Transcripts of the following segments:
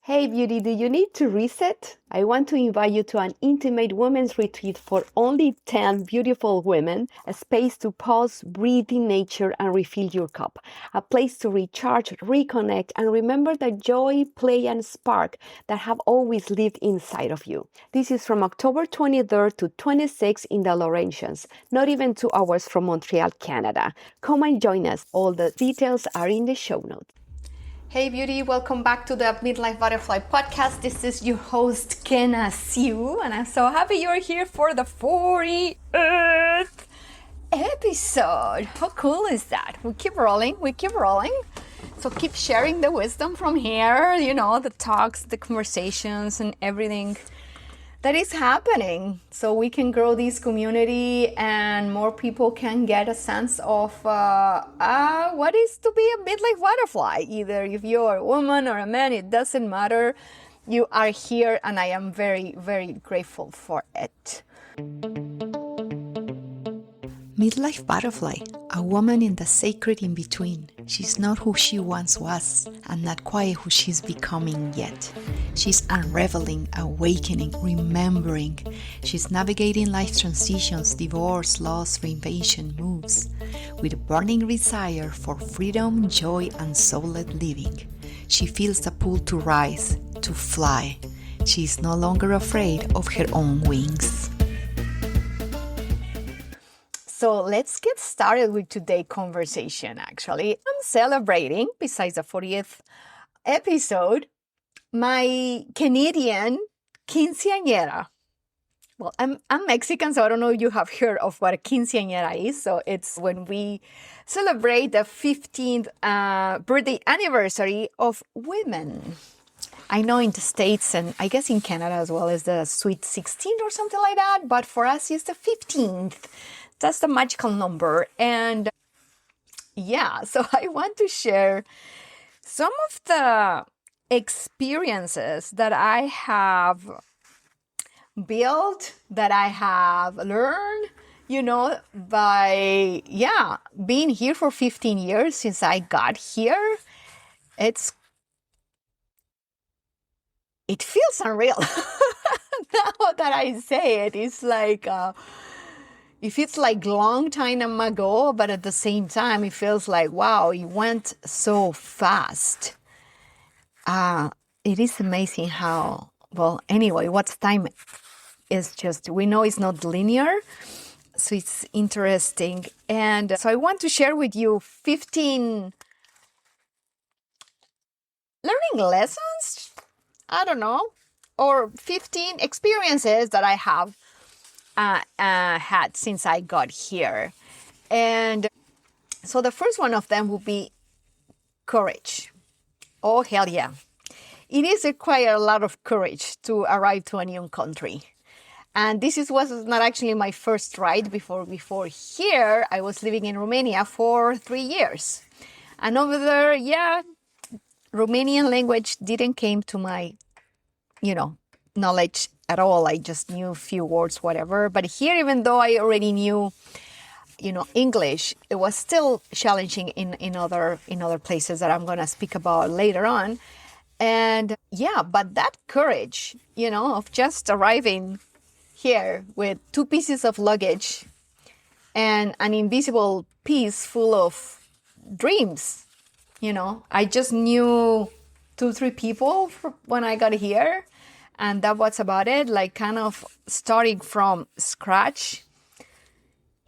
Hey beauty, do you need to reset? I want to invite you to an intimate women's retreat for only 10 beautiful women, a space to pause, breathe in nature and refill your cup, a place to recharge, reconnect and remember the joy, play and spark that have always lived inside of you. This is from October 23rd to 26th in the Laurentians, not even 2 hours from Montreal, Canada. Come and join us. All the details are in the show notes. Hey beauty, welcome back to the Midlife Butterfly podcast. This is your host, Kenna Sue, and I'm so happy you're here for the 40th episode. How cool is that? We keep rolling. So keep sharing the wisdom from here, the talks, the conversations, and everything that is happening, so we can grow this community and more people can get a sense of what is to be a midlife butterfly. Either if you're a woman or a man, it doesn't matter. You are here and I am very, very grateful for it. Midlife butterfly, a woman in the sacred in-between. She's not who she once was and not quite who she's becoming yet. She's unraveling, awakening, remembering. She's navigating life's transitions, divorce, loss, reinvention, moves, with a burning desire for freedom, joy, and soul-led living. She feels the pull to rise, to fly. She's no longer afraid of her own wings. So let's get started with today's conversation, actually. I'm celebrating, besides the 40th episode, my Canadian quinceañera. Well, I'm Mexican, so I don't know if you have heard of what a quinceañera is. So it's when we celebrate the 15th birthday anniversary of women. I know in the States and I guess in Canada as well is the sweet 16th or something like that. But for us, it's the 15th. That's the magical number. And so I want to share some of the experiences that I have built, that I have learned, by being here for 15 years since I got here. It feels unreal. Now that I say it, it's like it feels like long time ago, but at the same time, it feels like, wow, it went so fast. It is amazing how, what's time is just, we know it's not linear, so it's interesting. And so I want to share with you 15 learning lessons, I don't know, or 15 experiences that I have had since I got here. And so the first one of them would be courage. Oh, hell yeah. It is require a lot of courage to arrive to a new country. And was not actually my first ride. Before here, I was living in Romania for 3 years. And over there, Romanian language didn't came to my, knowledge at all. I just knew a few words, whatever. But here, even though I already knew, English, it was still challenging in other places that I'm going to speak about later on. And but that courage, of just arriving here with 2 pieces of luggage and an invisible piece full of dreams, I just knew 2-3 people when I got here. And that was about it, like kind of starting from scratch.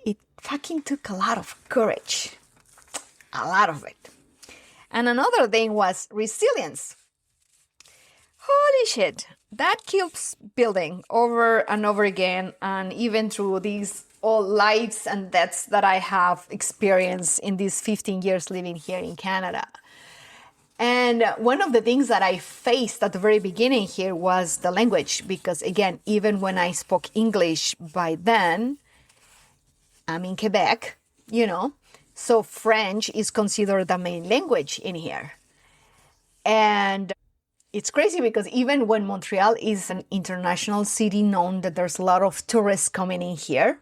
It fucking took a lot of courage, a lot of it. And another thing was resilience. Holy shit, that keeps building over and over again. And even through these all lives and deaths that I have experienced in these 15 years living here in Canada. And one of the things that I faced at the very beginning here was the language, because again, even when I spoke English by then, I'm in Quebec, so French is considered the main language in here. And it's crazy because even when Montreal is an international city, known that there's a lot of tourists coming in here,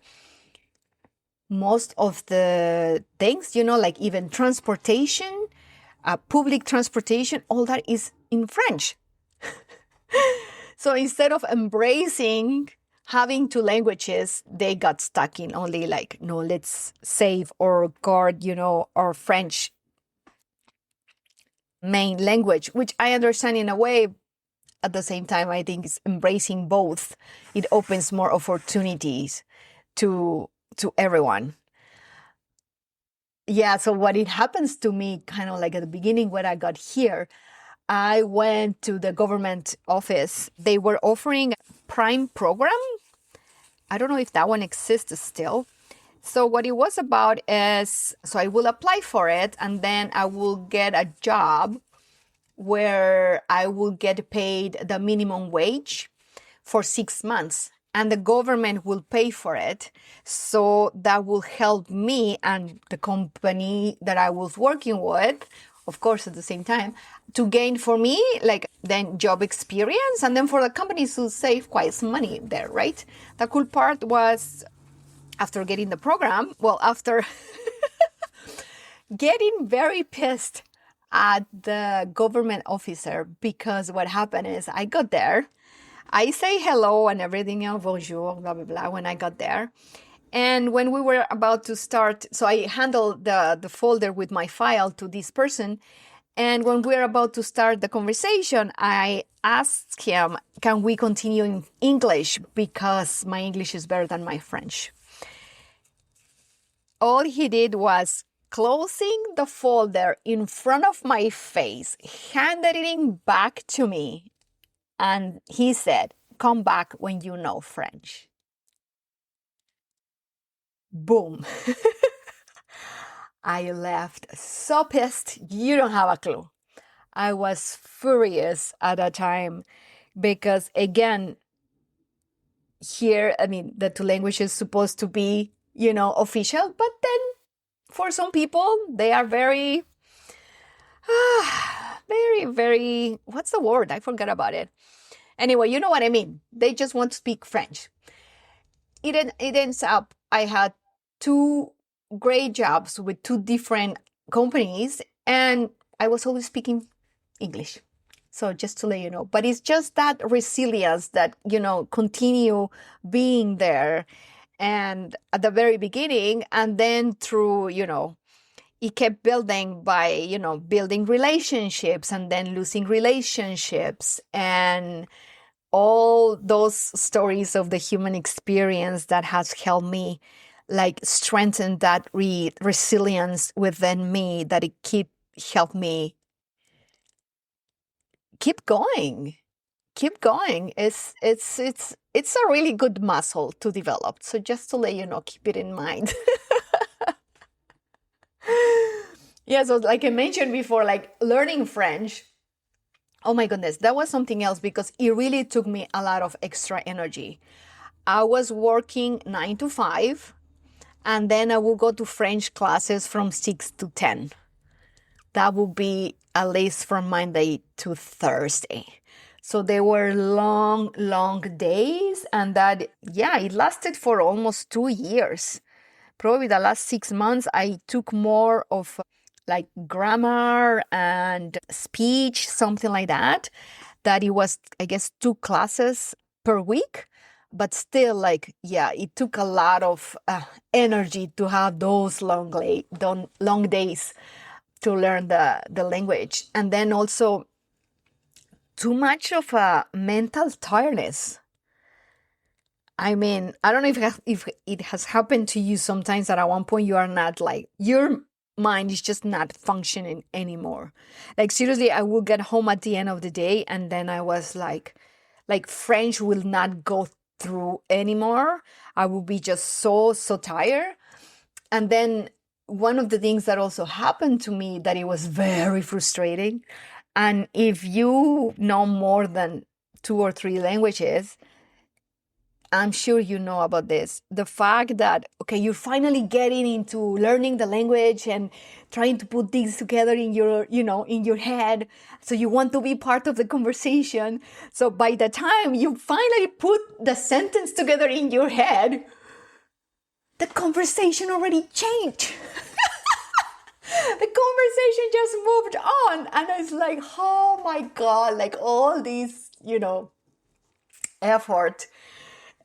most of the things, like even transportation, public transportation, all that is in French. So instead of embracing having two languages, they got stuck in only like, no, let's save or guard, our French main language, which I understand in a way. At the same time, I think it's embracing both. It opens more opportunities to everyone. Yeah, so what it happens to me, kind of like at the beginning when I got here, I went to the government office. They were offering a Prime program. I don't know if that one exists still. So what it was about is, so I will apply for it and then I will get a job where I will get paid the minimum wage for 6 months and the government will pay for it. So that will help me and the company that I was working with, of course, at the same time, to gain for me, like then job experience and then for the companies to save quite some money there, right? The cool part was after getting the program, after getting very pissed at the government officer because what happened is I got there. I say hello and everything else, bonjour, blah, blah, blah, when I got there. And when we were about to start, so I handled the folder with my file to this person. And when we were about to start the conversation, I asked him, can we continue in English? Because my English is better than my French. All he did was closing the folder in front of my face, handed it back to me, and he said, come back when you know French. Boom. I left so pissed, you don't have a clue. I was furious at that time because, again, here, I mean, the two languages supposed to be, official, but then for some people, they are very, very, what's the word? I forgot about it. Anyway, you know what I mean. They just want to speak French. It ends up, I had 2 great jobs with 2 different companies, and I was always speaking English. So just to let you know, but it's just that resilience that, continue being there. And at the very beginning, and then through, it kept building by, building relationships and then losing relationships and all those stories of the human experience that has helped me like strengthen that resilience within me, that it helped me keep going. It's a really good muscle to develop. So just to let you know, keep it in mind. Yeah, so like I mentioned before, like learning French, oh my goodness, that was something else because it really took me a lot of extra energy. I was working 9 to 5, and then I would go to French classes from 6 to 10. That would be at least from Monday to Thursday. So they were long, long days, and that, yeah, it lasted for almost 2 years. Probably the last 6 months, I took more of like grammar and speech, something like that. That it was, I guess, 2 classes per week. But still, like, yeah, it took a lot of energy to have those long days to learn the language. And then also too much of a mental tiredness. I mean, I don't know if it has happened to you sometimes that at one point you are not like, your mind is just not functioning anymore. Like seriously, I will get home at the end of the day and then I was like French will not go through anymore. I will be just so tired. And then one of the things that also happened to me that it was very frustrating. And if you know more than 2 or 3 languages, I'm sure you know about this. The fact that, okay, you're finally getting into learning the language and trying to put things together in your, in your head. So you want to be part of the conversation. So by the time you finally put the sentence together in your head, the conversation already changed. The conversation just moved on. And it's like, oh my God, like all these, effort.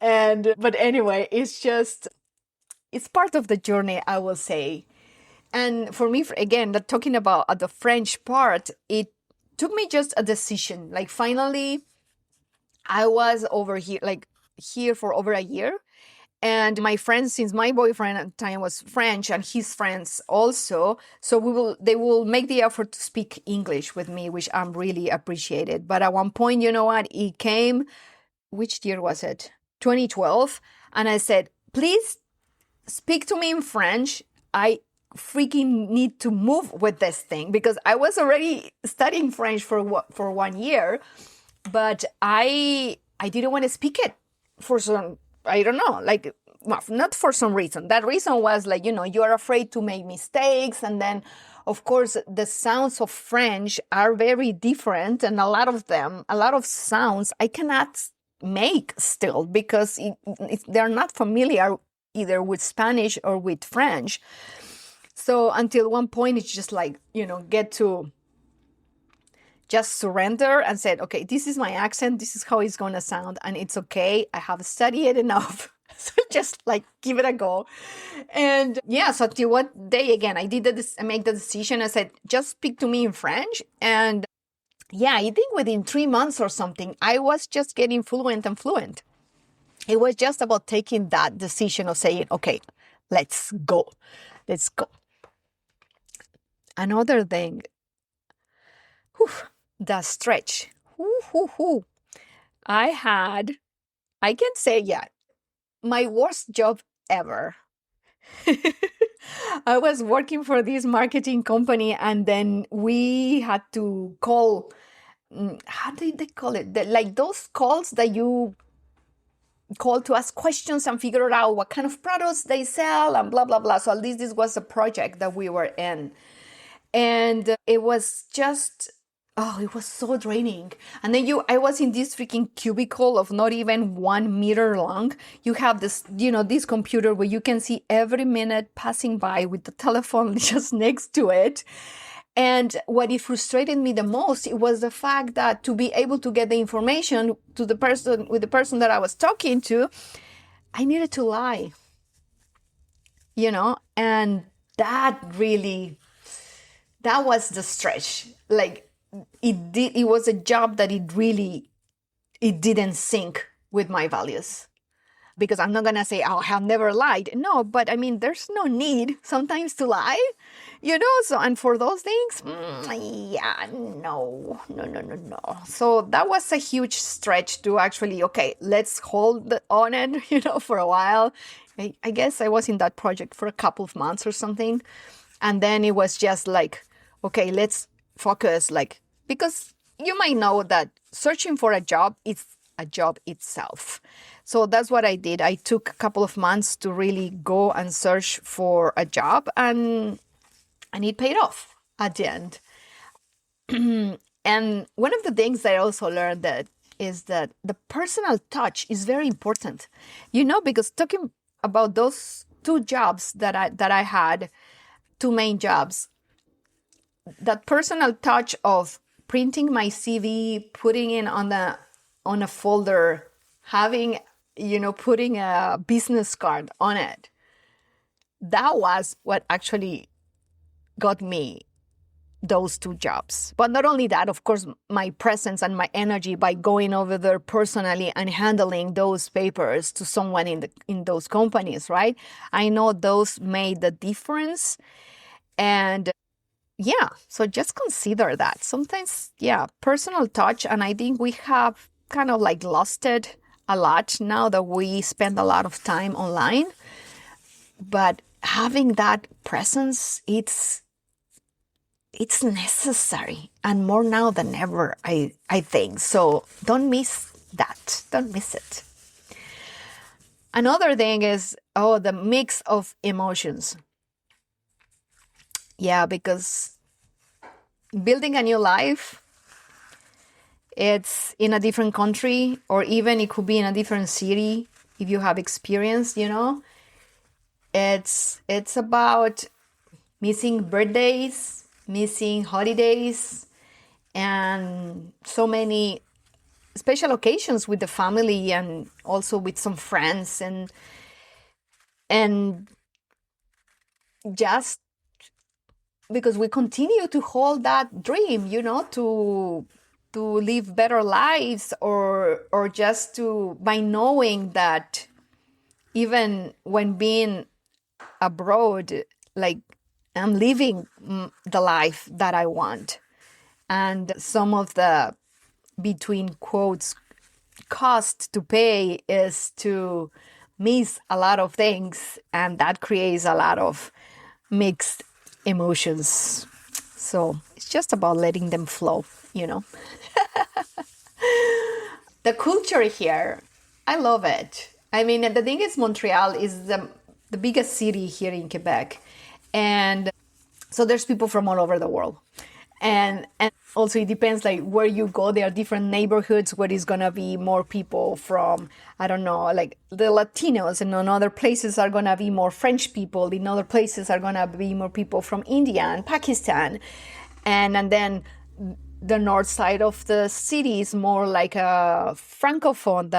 But anyway, it's part of the journey, I will say. And for me, again, talking about the French part, it took me just a decision. Like finally, I was over here, like here for over a year. And my friends, since my boyfriend at the time was French and his friends also, so they will make the effort to speak English with me, which I'm really appreciated. But at one point, you know what? It came, which year was it? 2012. And I said, please speak to me in French. I freaking need to move with this thing, because I was already studying French for 1 year, but I didn't want to speak it for some, I don't know, like, well, not for some reason. That reason was like, you are afraid to make mistakes. And then, of course, the sounds of French are very different. And a lot of sounds I cannot make still, because they're not familiar either with Spanish or with French. So until one point, it's just like, get to just surrender and said, okay, this is my accent. This is how it's going to sound. And it's okay. I have studied it enough. So just like give it a go. And yeah, so till one day again, I make the decision. I said, just speak to me in French. And yeah, I think within 3 months or something, I was just getting fluent. It was just about taking that decision of saying, okay, let's go. Another thing, the stretch. I can say, yeah, my worst job ever. I was working for this marketing company, and then we had to call, how did they call it? Like those calls that you call to ask questions and figure out what kind of products they sell and blah, blah, blah. So at least this was a project that we were in. And it was just, it was so draining. And then I was in this freaking cubicle of not even 1 meter long. You have this, this computer where you can see every minute passing by with the telephone just next to it. And what it frustrated me the most, it was the fact that to be able to get the information to the person that I was talking to, I needed to lie, and that was the stretch. Like it was a job that it didn't sync with my values. Because I'm not going to say, I have never lied. No, but I mean, there's no need sometimes to lie, so, and for those things, yeah, no. So that was a huge stretch to actually, okay, let's hold on it, for a while. I guess I was in that project for a couple of months or something. And then it was just like, okay, let's focus, because you might know that searching for a job is a job itself. So that's what I did. I took a couple of months to really go and search for a job, and it paid off at the end. And one of the things that I also learned is that the personal touch is very important, because talking about those 2 jobs that I had, 2 main jobs, that personal touch of printing my CV, putting it on a folder, having, putting a business card on it. That was what actually got me those 2 jobs. But not only that, of course, my presence and my energy by going over there personally and handling those papers to someone in those companies, right? I know those made the difference. And yeah, so just consider that. Sometimes, yeah, personal touch. And I think we have kind of like lost it a lot now that we spend a lot of time online. But having that presence, it's necessary, and more now than ever, I think. So don't miss that. Don't miss it. Another thing is, the mix of emotions. Yeah, because building a new life, it's in a different country, or even it could be in a different city if you have experience, It's about missing birthdays, missing holidays, and so many special occasions with the family and also with some friends, and just because we continue to hold that dream, to live better lives, or just to, by knowing that even when being abroad, like, I'm living the life that I want. And some of the, between quotes, cost to pay is to miss a lot of things, and that creates a lot of mixed emotions. So it's just about letting them flow. The culture here, I love it. I mean, the thing is, Montreal is the biggest city here in Quebec. And so there's people from all over the world. And also it depends, like, where you go. There are different neighborhoods where it's gonna be more people from, I don't know, like the Latinos, and in other places are gonna be more French people. In other places are gonna be more people from India and Pakistan. And then the north side of the city is more like a francophone.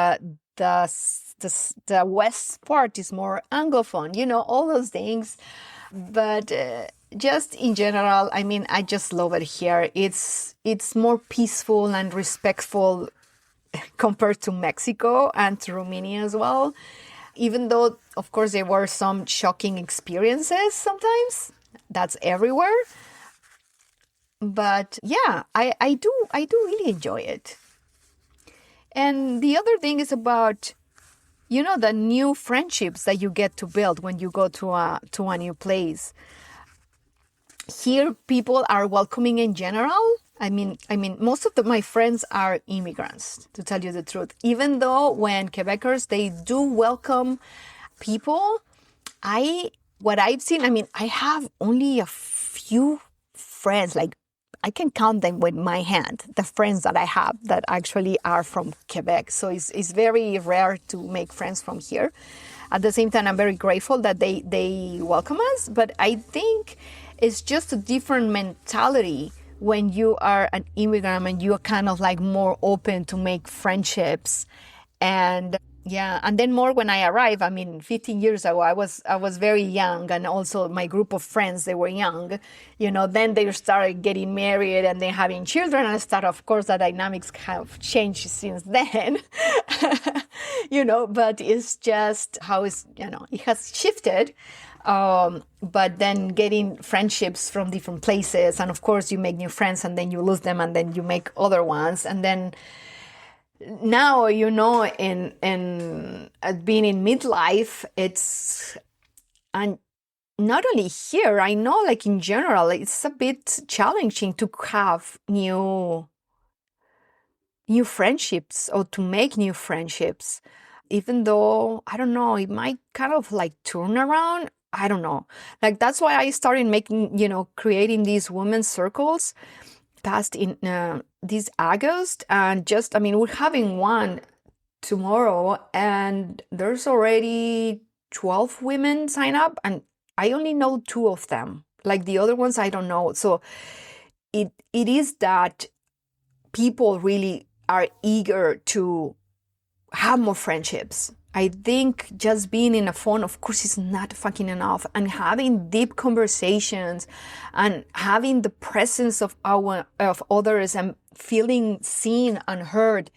The west part is more anglophone. All those things. But just in general, I mean, I just love it here. It's more peaceful and respectful compared to Mexico and to Romania as well. Even though, of course, there were some shocking experiences sometimes. That's everywhere. But yeah, I do really enjoy it. And the other thing is about, the new friendships that you get to build when you go to a new place. Here, people are welcoming in general. I mean, most of my friends are immigrants, to tell you the truth. Even though when Quebecers, they do welcome people, what I've seen, I mean, I have only a few friends, like, I can count them with my hand, the friends that I have that actually are from Quebec. So it's very rare to make friends from here. At the same time, I'm very grateful that they welcome us. But I think it's just a different mentality when you are an immigrant and you're kind of like more open to make friendships. And yeah, and then more when I arrived. I mean, 15 years ago, I was very young, and also my group of friends, they were young. Then they started getting married and then having children, and of course, the dynamics have changed since then. But it's just how it has shifted. But then getting friendships from different places, and of course, you make new friends, and then you lose them, and then you make other ones, and then now, in being in midlife, and not only here, I know, like, in general, it's a bit challenging to have new friendships or to make new friendships, even though, I don't know, it might kind of like turn around. I don't know. Like, that's why I started making, creating these women's circles past in this August. And we're having one tomorrow, and there's already 12 women sign up, and I only know 2 of them. Like, the other ones, I don't know. So it is that people really are eager to have more friendships. I think just being in a phone, of course, is not fucking enough. And having deep conversations and having the presence of others and feeling seen and heard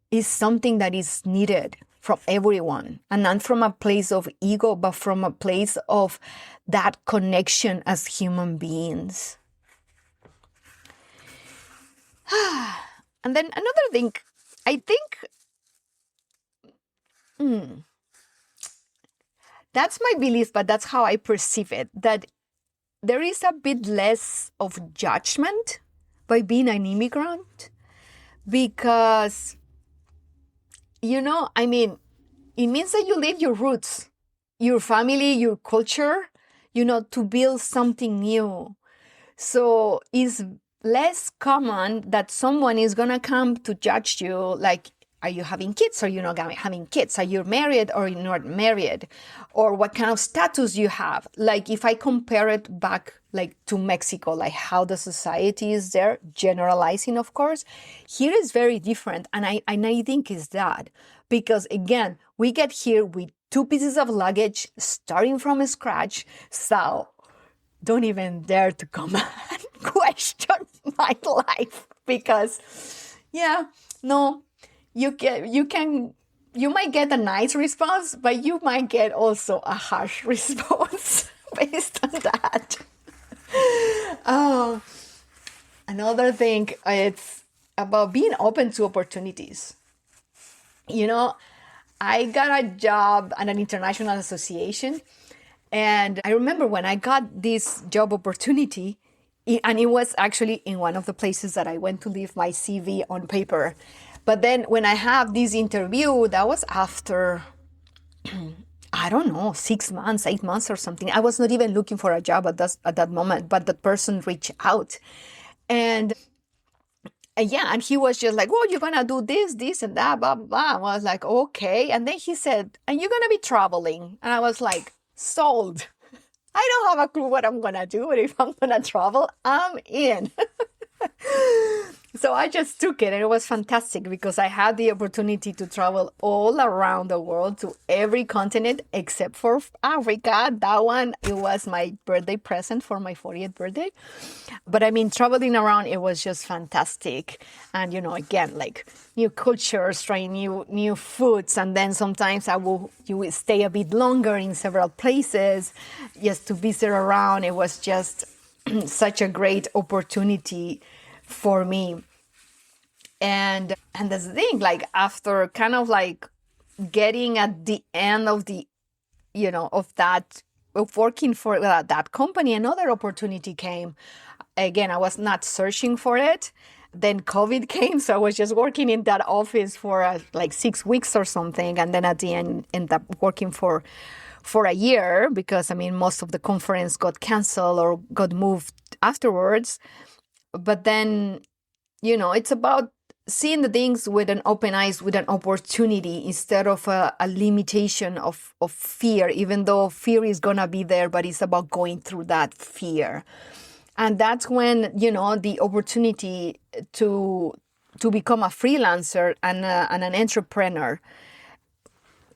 is something that is needed from everyone. And not from a place of ego, but from a place of that connection as human beings. And then another thing, I think, that's my belief, but that's how I perceive it, that there is a bit less of judgment by being an immigrant, because, it means that you leave your roots, your family, your culture, to build something new. So it's less common that someone is going to come to judge you, like, Are you having kids or you're not having kids? Are you married or you're not married? Or what kind of status you have? Like if I compare it back like to Mexico, like how the society is there, generalizing, of course, here is very different. And I think it's that because again, we get here with 2 pieces of luggage, starting from scratch. So don't even dare to come and question my life because you might get a nice response, but you might get also a harsh response based on that. Another thing, it's about being open to opportunities. I got a job at an international association, and I remember when I got this job opportunity, and it was actually in one of the places that I went to leave my CV on paper. But then when I have this interview, that was after, I don't know, 6 months, 8 months or something. I was not even looking for a job at that moment, but the person reached out. And and he was just like, well, you're going to do this, and that, blah, blah, blah. I was like, okay. And then he said, and you're going to be traveling. And I was like, sold. I don't have a clue what I'm going to do, but if I'm going to travel, I'm in. So I just took it, and it was fantastic because I had the opportunity to travel all around the world to every continent except for Africa. That one, it was my birthday present for my 40th birthday. But I mean, traveling around, it was just fantastic. And, again, like new cultures, trying new foods. And then sometimes you would stay a bit longer in several places just to visit around. It was just such a great opportunity for me. And that's the thing, like after kind of like getting at the end of the, of working for that company, another opportunity came. Again, I was not searching for it. Then COVID came, so I was just working in that office for like 6 weeks or something. And then at the end, ended up working for a year because, most of the conference got canceled or got moved afterwards. But then, it's about seeing the things with an open eyes, with an opportunity instead of a limitation of fear, even though fear is going to be there, but it's about going through that fear. And that's when, the opportunity to become a freelancer and an entrepreneur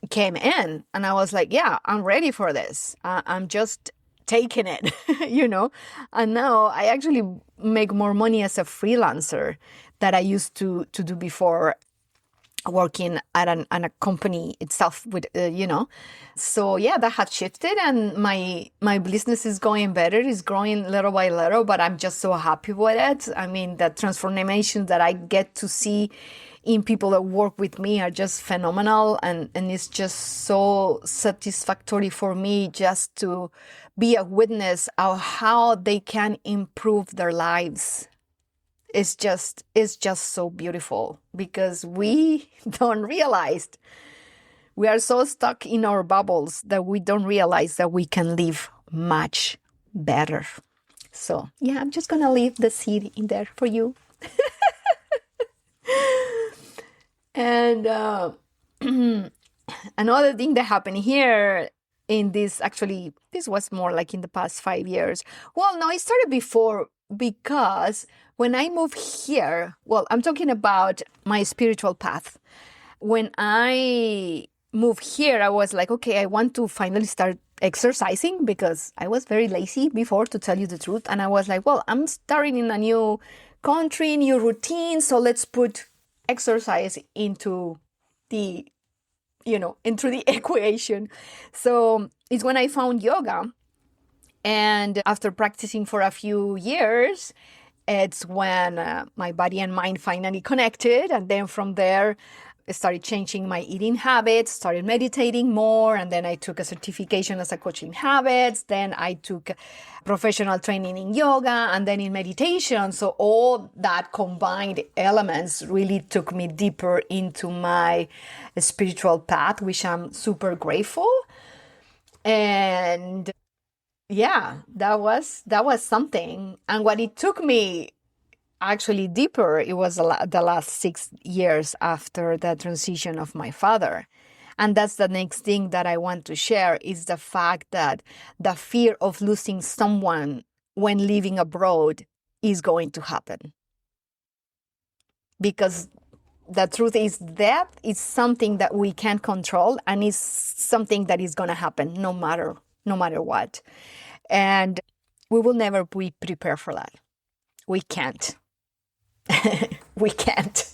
came in. And I was like, yeah, I'm ready for this. I'm just taking it, And now I actually make more money as a freelancer that I used to do before working at a company itself with, So yeah, that has shifted and my business is going better. It's growing little by little, but I'm just so happy with it. The transformation that I get to see in people that work with me are just phenomenal. And it's just so satisfactory for me just to be a witness of how they can improve their lives. It's just so beautiful because we don't realize we are so stuck in our bubbles that we don't realize that we can live much better. So yeah, I'm just going to leave the seed in there for you. And another thing that happened here in this was more like in the past 5 years. Well, no, it started before because when I moved here, I'm talking about my spiritual path. When I moved here, I was like, okay, I want to finally start exercising because I was very lazy before, to tell you the truth. And I was like, I'm starting in a new country, new routine. So let's put exercise into the equation. So it's when I found yoga. And after practicing for a few years, it's when my body and mind finally connected. And then from there, I started changing my eating habits, started meditating more. And then I took a certification as a coach in habits. Then I took professional training in yoga and then in meditation. So all that combined elements really took me deeper into my spiritual path, which I'm super grateful. And yeah, that was something. And what it took me actually deeper. It was the last 6 years after the transition of my father. And that's the next thing that I want to share, is the fact that the fear of losing someone when living abroad is going to happen. Because the truth is that it's something that we can't control, and it's something that is going to happen no matter what. And we will never be prepared for that. We can't. We can't.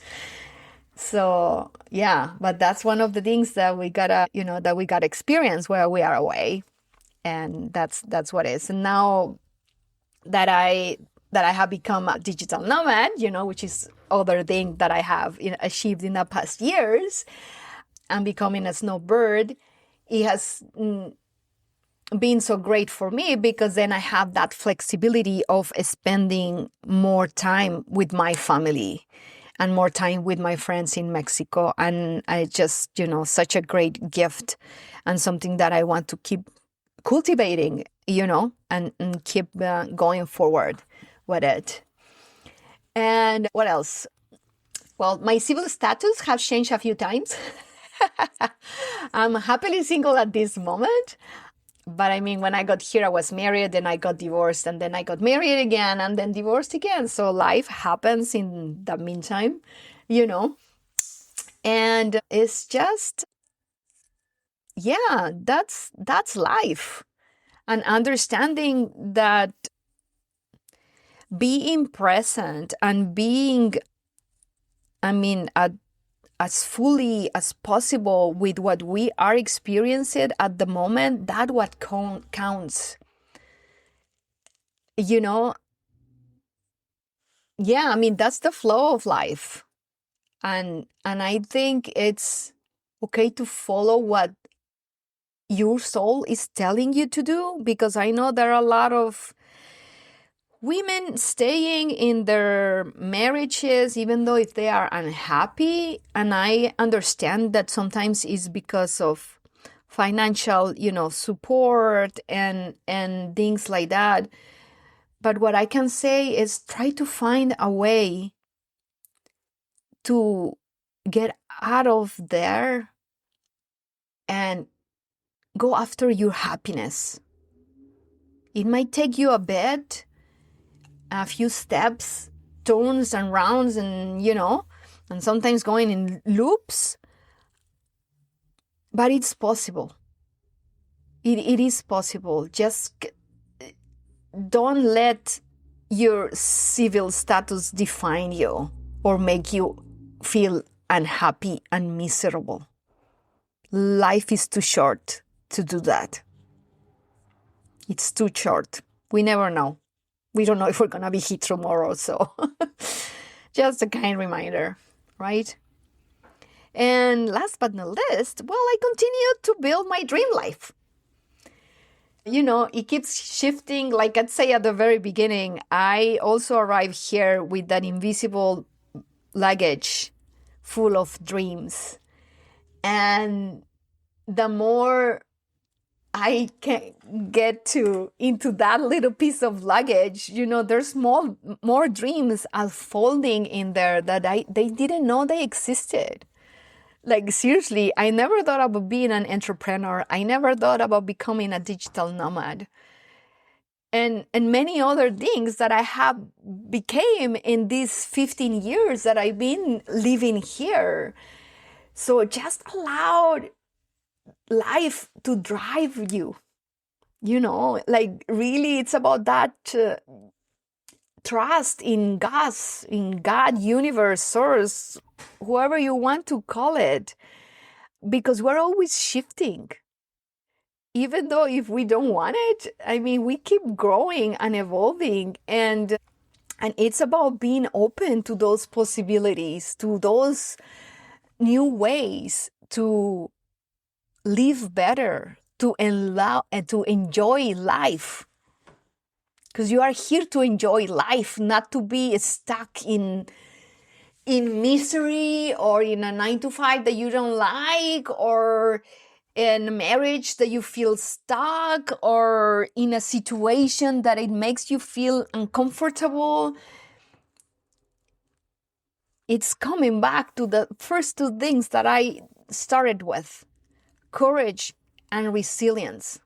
So yeah, but that's one of the things that we gotta experience where we are away, and that's what it is. And now that I have become a digital nomad, which is other thing that I have achieved in the past years, and becoming a snowbird, it has been so great for me, because then I have that flexibility of spending more time with my family and more time with my friends in Mexico. And I just, such a great gift, and something that I want to keep cultivating, and keep going forward with it. And what else? Well, my civil status has changed a few times. I'm happily single at this moment. But I mean, when I got here, I was married, then I got divorced, and then I got married again, and then divorced again. So life happens in the meantime, And it's just, yeah, that's life. And understanding that being present and being, as fully as possible with what we are experiencing at the moment, that's what counts. Yeah, that's the flow of life. And I think it's okay to follow what your soul is telling you to do, because I know there are a lot of women staying in their marriages, even though if they are unhappy. And I understand that sometimes it's because of financial, support and things like that. But what I can say is try to find a way to get out of there and go after your happiness. It might take you a few steps, turns and rounds, and and sometimes going in loops, but it's possible. It is possible. Just don't let your civil status define you or make you feel unhappy and miserable. Life is too short to do that. It's too short. We never know. We don't know if we're going to be hit tomorrow. So just a kind reminder, right? And last but not least, well, I continue to build my dream life. It keeps shifting. Like I'd say at the very beginning, I also arrived here with that invisible luggage full of dreams. And the more I can get into that little piece of luggage, there's more dreams unfolding in there that they didn't know they existed. Like seriously, I never thought about being an entrepreneur. I never thought about becoming a digital nomad. And many other things that I have became in these 15 years that I've been living here. So just allowed life to drive you, like really it's about that trust in God, universe, source, whoever you want to call it, because we're always shifting. Even though if we don't want it, we keep growing and evolving, and it's about being open to those possibilities, to those new ways to live better, to allow and to enjoy life. Because you are here to enjoy life, not to be stuck in misery, or in a 9-to-5 that you don't like, or in a marriage that you feel stuck, or in a situation that it makes you feel uncomfortable. it's coming back to the first two things that I started with: courage and resilience.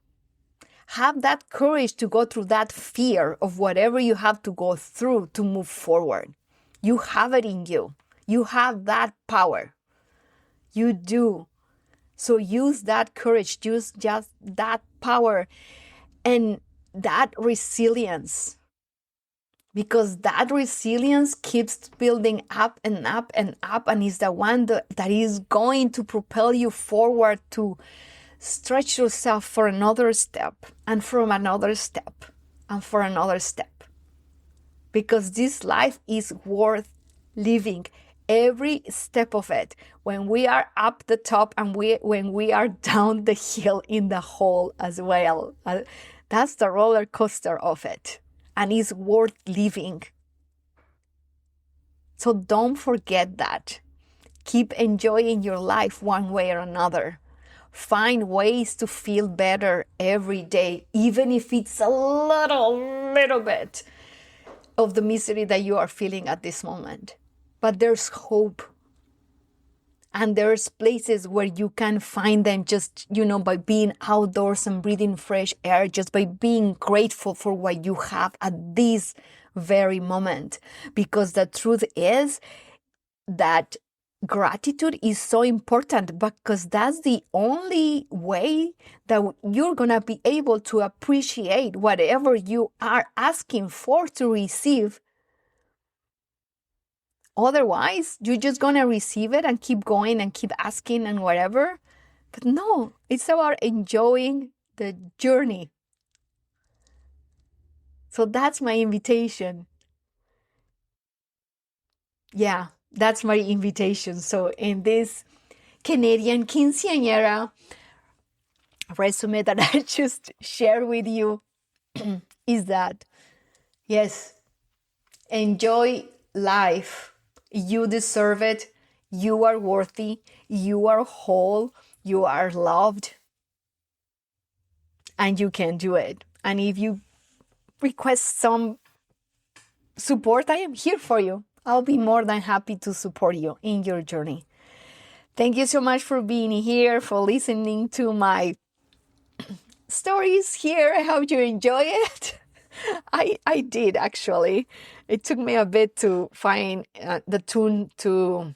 Have that courage to go through that fear of whatever you have to go through to move forward. You have it in you. You have that power. You do. So use that courage, use just that power and that resilience. Because that resilience keeps building up and up and up, and is the one that is going to propel you forward to stretch yourself for another step, and from another step, and for another step. Because this life is worth living. Every step of it, when we are up the top and when we are down the hill in the hole as well. That's the roller coaster of it. And it's worth living. So don't forget that. Keep enjoying your life one way or another. Find ways to feel better every day, even if it's a little bit of the misery that you are feeling at this moment. But there's hope. And there's places where you can find them just, by being outdoors and breathing fresh air, just by being grateful for what you have at this very moment. Because the truth is that gratitude is so important, because that's the only way that you're going to be able to appreciate whatever you are asking for to receive. Otherwise, you're just going to receive it and keep going and keep asking and whatever. But no, it's about enjoying the journey. So that's my invitation. Yeah, that's my invitation. So in this Canadian quinceañera resume that I just shared with you is that, yes, enjoy life. You deserve it. You are worthy. You are whole. You are loved. And you can do it. And if you request some support, I am here for you. I'll be more than happy to support you in your journey. Thank you so much for being here, for listening to my stories here. I hope you enjoy it. I did, actually. It took me a bit to find the tune to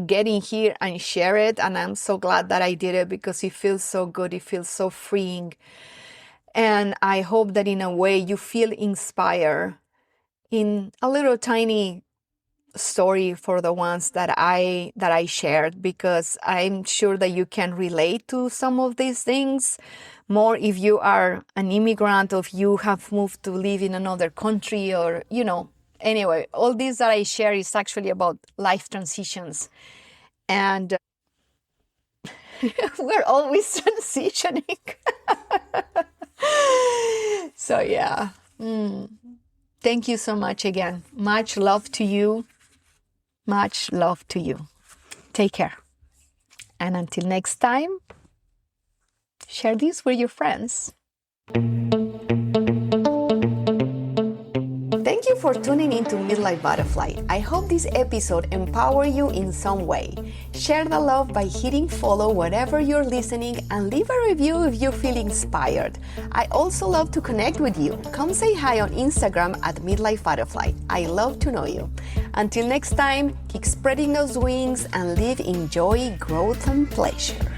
get in here and share it. And I'm so glad that I did it, because it feels so good. It feels so freeing. And I hope that in a way you feel inspired in a little tiny story for the ones that I shared, because I'm sure that you can relate to some of these things more if you are an immigrant, or if you have moved to live in another country, or anyway, all this that I share is actually about life transitions, and we're always transitioning. So yeah, thank you so much again. Much love to you. Much love to you. Take care. And until next time, share this with your friends. Thank you for tuning into Midlife Butterfly. I hope this episode empowered you in some way. Share the love by hitting follow wherever you're listening, and leave a review if you feel inspired. I also love to connect with you. Come say hi on Instagram at Midlife Butterfly. I love to know you. Until next time, keep spreading those wings and live in joy, growth, and pleasure.